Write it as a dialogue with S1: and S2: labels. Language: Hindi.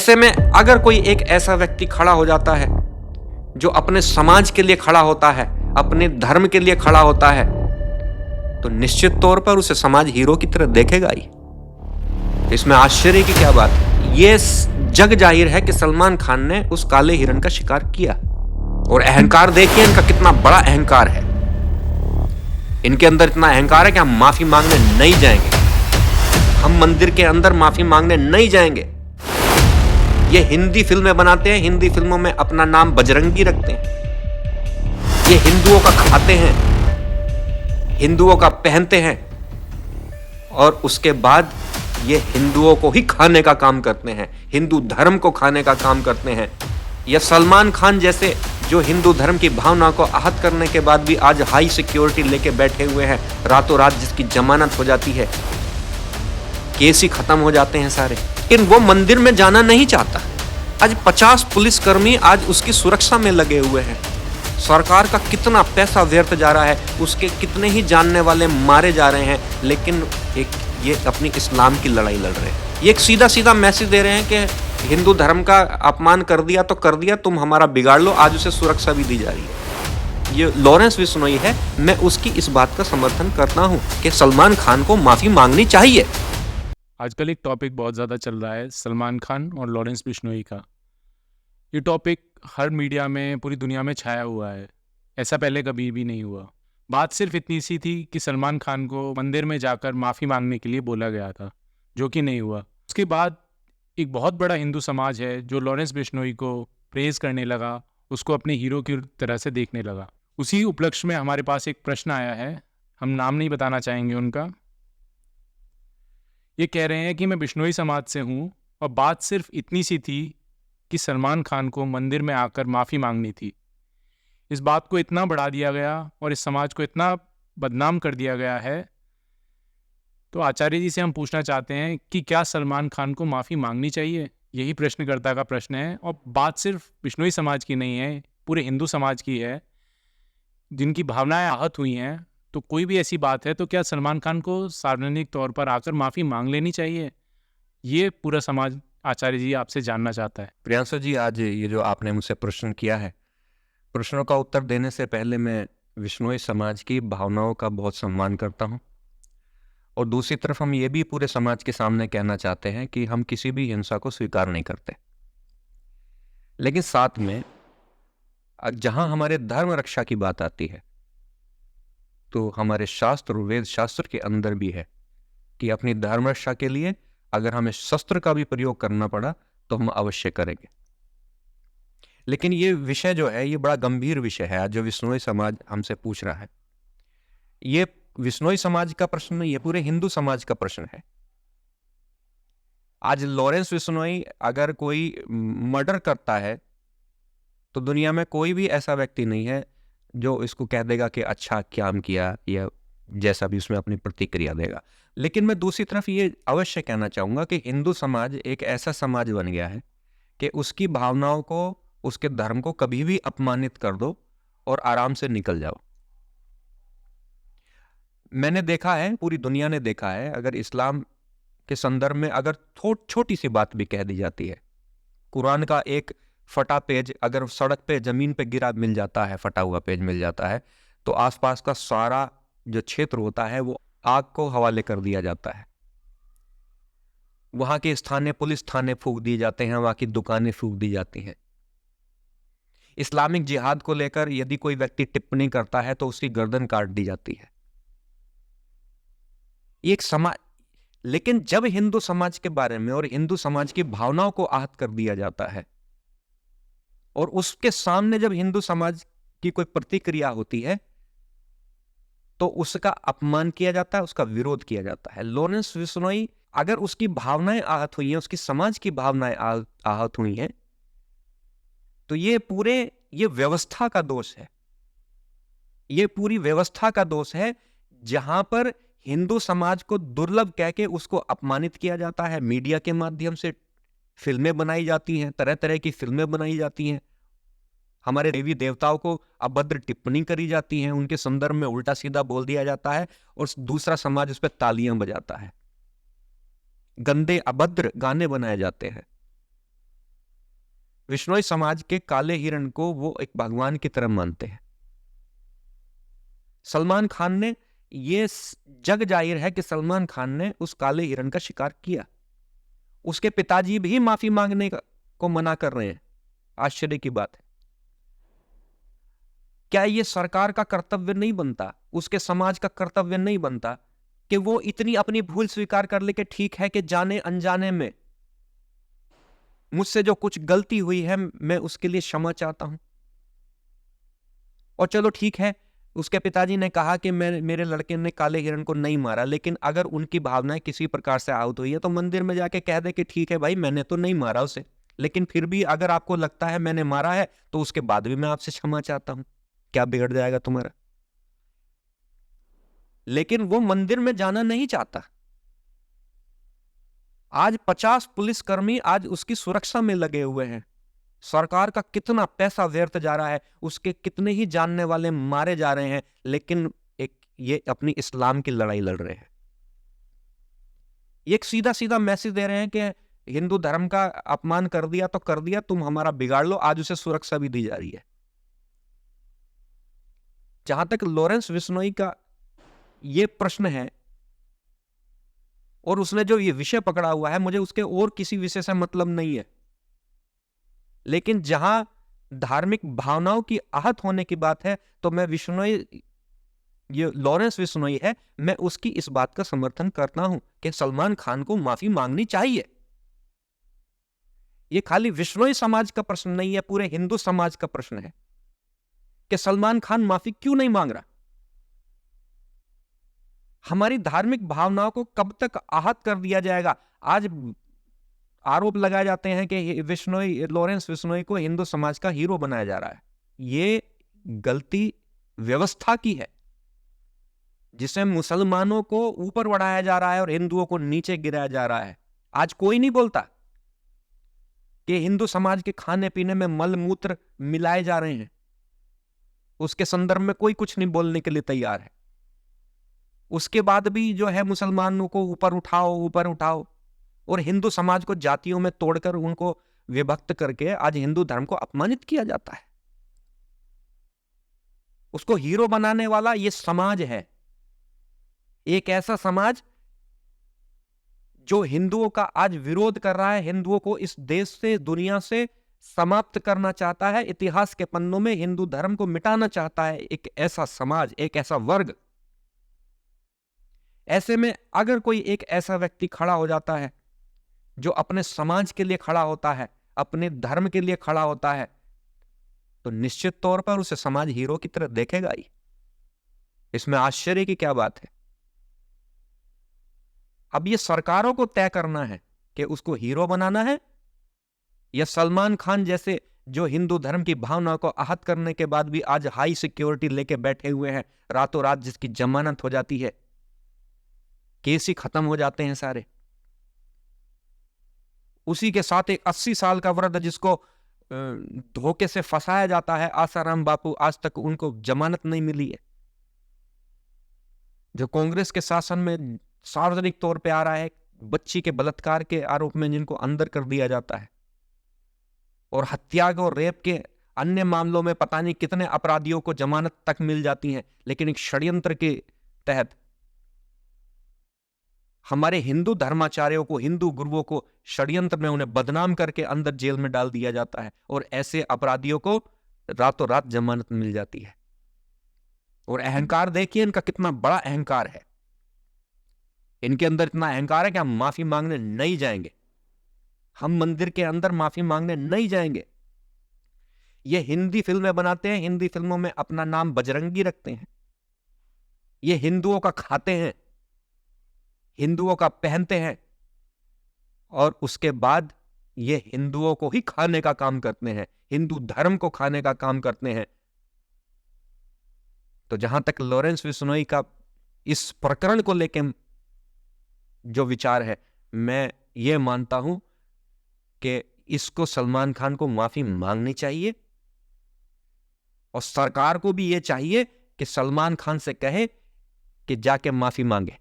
S1: ऐसे में अगर कोई एक ऐसा व्यक्ति खड़ा हो जाता है जो अपने समाज के लिए खड़ा होता है, अपने धर्म के लिए खड़ा होता है, तो निश्चित तौर पर उसे समाज हीरो की तरह देखेगा ही। इसमें आश्चर्य की क्या बात है। ये जग जाहिर है कि सलमान खान ने उस काले हिरण का शिकार किया। और अहंकार देखिए इनका कितना बड़ा अहंकार है। इनके अंदर इतना अहंकार है कि हम माफी मांगने नहीं जाएंगे, हम मंदिर के अंदर माफी मांगने नहीं जाएंगे। ये हिंदी फिल्में बनाते हैं, हिंदी फिल्मों में अपना नाम बजरंगी रखते हैं, ये हिंदुओं का खाते हैं, हिंदुओं का पहनते हैं, और उसके बाद ये हिंदुओं को ही खाने का काम करते हैं, हिंदू धर्म को खाने का काम करते हैं। ये सलमान खान जैसे जो हिंदू धर्म की भावना को आहत करने के बाद भी आज हाई सिक्योरिटी लेके बैठे हुए हैं, रातों रात जिसकी जमानत हो जाती है, केस ही खत्म हो जाते हैं सारे। लेकिन वो मंदिर में जाना नहीं चाहता। आज 50 पुलिसकर्मी आज उसकी सुरक्षा में लगे हुए हैं। सरकार का कितना पैसा व्यर्थ जा रहा है, उसके कितने ही जानने वाले मारे जा रहे हैं, लेकिन ये अपनी इस्लाम की लड़ाई लड़ रहे हैं। ये एक सीधा सीधा मैसेज दे रहे हैं कि हिंदू धर्म का अपमान कर दिया तो कर दिया, तुम हमारा बिगाड़ लो। आज उसे सुरक्षा भी दी जा रही है। ये लॉरेंस बिश्नोई है, मैं उसकी इस बात का समर्थन करता हूँ कि सलमान खान को माफी मांगनी चाहिए।
S2: आजकल एक टॉपिक बहुत ज़्यादा चल रहा है, सलमान खान और लॉरेंस बिश्नोई का। ये टॉपिक हर मीडिया में पूरी दुनिया में छाया हुआ है, ऐसा पहले कभी भी नहीं हुआ। बात सिर्फ इतनी सी थी कि सलमान खान को मंदिर में जाकर माफ़ी मांगने के लिए बोला गया था, जो कि नहीं हुआ। उसके बाद एक बहुत बड़ा हिंदू समाज है जो लॉरेंस बिश्नोई को प्रेज़ करने लगा, उसको अपने हीरो की तरह से देखने लगा। उसी उपलक्ष्य में हमारे पास एक प्रश्न आया है, हम नाम नहीं बताना चाहेंगे उनका। ये कह रहे हैं कि मैं बिश्नोई समाज से हूँ और बात सिर्फ इतनी सी थी कि सलमान खान को मंदिर में आकर माफ़ी मांगनी थी। इस बात को इतना बढ़ा दिया गया और इस समाज को इतना बदनाम कर दिया गया है। तो आचार्य जी से हम पूछना चाहते हैं कि क्या सलमान खान को माफ़ी मांगनी चाहिए? यही प्रश्नकर्ता का प्रश्न है। और बात सिर्फ बिश्नोई समाज की नहीं है, पूरे हिंदू समाज की है, जिनकी भावनाएं आहत हुई हैं। तो कोई भी ऐसी बात है तो क्या सलमान खान को सार्वजनिक तौर पर आकर माफ़ी मांग लेनी चाहिए? ये पूरा समाज आचार्य जी आपसे जानना चाहता है।
S1: प्रियांशु जी, आज ये जो आपने मुझसे प्रश्न किया है, प्रश्नों का उत्तर देने से पहले मैं बिश्नोई समाज की भावनाओं का बहुत सम्मान करता हूँ। और दूसरी तरफ हम ये भी पूरे समाज के सामने कहना चाहते हैं कि हम किसी भी हिंसा को स्वीकार नहीं करते। लेकिन साथ में जहां हमारे धर्म रक्षा की बात आती है, तो हमारे शास्त्र, वेद शास्त्र के अंदर भी है कि अपनी धर्म रक्षा के लिए अगर हमें शस्त्र का भी प्रयोग करना पड़ा तो हम अवश्य करेंगे। लेकिन ये विषय जो है, ये बड़ा गंभीर विषय है आज जो बिश्नोई समाज हमसे पूछ रहा है। ये बिश्नोई समाज का प्रश्न नहीं, ये पूरे हिंदू समाज का प्रश्न है। आज लॉरेंस बिश्नोई अगर कोई मर्डर करता है तो दुनिया में कोई भी ऐसा व्यक्ति नहीं है जो इसको कह देगा कि अच्छा काम किया, या जैसा भी उसमें अपनी प्रतिक्रिया देगा। लेकिन मैं दूसरी तरफ ये अवश्य कहना चाहूँगा कि हिंदू समाज एक ऐसा समाज बन गया है कि उसकी भावनाओं को, उसके धर्म को कभी भी अपमानित कर दो और आराम से निकल जाओ। मैंने देखा है, पूरी दुनिया ने देखा है, अगर इस्लाम के संदर्भ में अगर छोटी सी बात भी कह दी जाती है, कुरान का एक फटा पेज अगर सड़क पे, जमीन पे गिरा मिल जाता है, फटा हुआ पेज मिल जाता है, तो आसपास का सारा जो क्षेत्र होता है वो आग को हवाले कर दिया जाता है। वहां के स्थानीय पुलिस थाने फूंक दिए जाते हैं, वहां की दुकानें फूंक दी जाती हैं। इस्लामिक जिहाद को लेकर यदि कोई व्यक्ति टिप्पणी करता है तो उसकी गर्दन काट दी जाती है। ये एक समाज, लेकिन जब हिंदू समाज के बारे में और हिंदू समाज की भावनाओं को आहत कर दिया जाता है और उसके सामने जब हिंदू समाज की कोई प्रतिक्रिया होती है तो उसका अपमान किया जाता है, उसका विरोध किया जाता है। लॉरेंस बिश्नोई, अगर उसकी भावनाएं आहत हुई हैं, उसकी समाज की भावनाएं आहत हुई हैं, तो ये व्यवस्था का दोष है। ये पूरी व्यवस्था का दोष है जहां पर हिंदू समाज को दुर्लभ कह के उसको अपमानित किया जाता है। मीडिया के माध्यम से फिल्में बनाई जाती हैं, तरह तरह की फिल्में बनाई जाती हैं, हमारे देवी देवताओं को अभद्र टिप्पणी करी जाती है, उनके संदर्भ में उल्टा सीधा बोल दिया जाता है और दूसरा समाज उस पर तालियां बजाता है। गंदे अभद्र गाने बनाए जाते हैं। विश्नोई समाज के काले हिरण को वो एक भगवान की तरह मानते हैं। सलमान खान ने ये जग जाहिर है कि सलमान खान ने उस काले हिरण का शिकार किया। उसके पिताजी भी माफी मांगने को मना कर रहे हैं। आश्चर्य की बात है। क्या ये सरकार का कर्तव्य नहीं बनता, उसके समाज का कर्तव्य नहीं बनता कि वो इतनी अपनी भूल स्वीकार कर ले कि ठीक है कि जाने अनजाने में मुझसे जो कुछ गलती हुई है मैं उसके लिए क्षमा चाहता हूं। और चलो ठीक है, उसके पिताजी ने कहा कि मेरे लड़के ने काले हिरण को नहीं मारा, लेकिन अगर उनकी भावनाएं किसी प्रकार से आहत हुई है तो मंदिर में जाके कह दे कि ठीक है भाई, मैंने तो नहीं मारा उसे, लेकिन फिर भी अगर आपको लगता है मैंने मारा है तो उसके बाद भी मैं आपसे क्षमा चाहता हूं। क्या बिगड़ जाएगा तुम्हारा? लेकिन वो मंदिर में जाना नहीं चाहता। आज 50 पुलिसकर्मी आज उसकी सुरक्षा में लगे हुए हैं। सरकार का कितना पैसा व्यर्थ जा रहा है, उसके कितने ही जानने वाले मारे जा रहे हैं, लेकिन ये अपनी इस्लाम की लड़ाई लड़ रहे हैं। ये एक सीधा सीधा मैसेज दे रहे हैं कि हिंदू धर्म का अपमान कर दिया तो कर दिया, तुम हमारा बिगाड़ लो। आज उसे सुरक्षा भी दी जा रही है। जहां तक लॉरेंस बिश्नोई का ये प्रश्न है और उसने जो ये विषय पकड़ा हुआ है, मुझे उसके और किसी विषय से मतलब नहीं है, लेकिन जहां धार्मिक भावनाओं की आहत होने की बात है तो मैं ये लॉरेंस बिश्नोई है, मैं उसकी इस बात का समर्थन करता हूं कि सलमान खान को माफी मांगनी चाहिए। यह खाली बिश्नोई समाज का प्रश्न नहीं है, पूरे हिंदू समाज का प्रश्न है कि सलमान खान माफी क्यों नहीं मांग रहा। हमारी धार्मिक भावनाओं को कब तक आहत कर दिया जाएगा? आज आरोप लगाए जाते हैं कि लॉरेंस बिश्नोई को हिंदू समाज का हीरो बनाया जा रहा है। ये गलती व्यवस्था की है, जिसे मुसलमानों को ऊपर बढ़ाया जा रहा है और हिंदुओं को नीचे गिराया जा रहा है। आज कोई नहीं बोलता कि हिंदू समाज के खाने पीने में मल मूत्र मिलाए जा रहे हैं। उसके संदर्भ में कोई कुछ नहीं बोलने के लिए तैयार है। उसके बाद भी जो है मुसलमानों को ऊपर उठाओ और हिंदू समाज को जातियों में तोड़कर उनको विभक्त करके आज हिंदू धर्म को अपमानित किया जाता है। उसको हीरो बनाने वाला ये समाज है, एक ऐसा समाज जो हिंदुओं का आज विरोध कर रहा है, हिंदुओं को इस देश से, दुनिया से समाप्त करना चाहता है, इतिहास के पन्नों में हिंदू धर्म को मिटाना चाहता है। एक ऐसा समाज, एक ऐसा वर्ग। ऐसे में अगर कोई एक ऐसा व्यक्ति खड़ा हो जाता है जो अपने समाज के लिए खड़ा होता है, अपने धर्म के लिए खड़ा होता है, तो निश्चित तौर पर उसे समाज हीरो की तरह देखेगा ही। इसमें आश्चर्य की क्या बात है? अब ये सरकारों को तय करना है कि उसको हीरो बनाना है या सलमान खान जैसे जो हिंदू धर्म की भावना को आहत करने के बाद भी आज हाई सिक्योरिटी लेके बैठे हुए हैं, रातों रात जिसकी जमानत हो जाती है, केस ही खत्म हो जाते हैं सारे। उसी के साथ एक 80 साल का वृद्ध जिसको धोखे से फंसाया जाता है, आसाराम बापू, आज तक उनको जमानत नहीं मिली है। जो कांग्रेस के शासन में सार्वजनिक तौर पे आ रहा है, बच्ची के बलात्कार के आरोप में जिनको अंदर कर दिया जाता है, और हत्या और रेप के अन्य मामलों में पता नहीं कितने अपराधियों को जमानत तक मिल जाती है, लेकिन एक षड्यंत्र के तहत हमारे हिंदू धर्माचार्यों को, हिंदू गुरुओं को षड्यंत्र में उन्हें बदनाम करके अंदर जेल में डाल दिया जाता है, और ऐसे अपराधियों को रातों रात जमानत मिल जाती है। और अहंकार देखिए इनका, कितना बड़ा अहंकार है। इनके अंदर इतना अहंकार है कि हम माफी मांगने नहीं जाएंगे, हम मंदिर के अंदर माफी मांगने नहीं जाएंगे। ये हिंदी फिल्में बनाते हैं, हिंदी फिल्मों में अपना नाम बजरंगी रखते हैं, ये हिंदुओं का खाते हैं, हिंदुओं का पहनते हैं, और उसके बाद ये हिंदुओं को ही खाने का काम करते हैं, हिंदू धर्म को खाने का काम करते हैं। तो जहां तक लॉरेंस बिश्नोई का इस प्रकरण को लेकर जो विचार है, मैं ये मानता हूं कि इसको सलमान खान को माफी मांगनी चाहिए, और सरकार को भी ये चाहिए कि सलमान खान से कहे कि जाके माफी मांगे।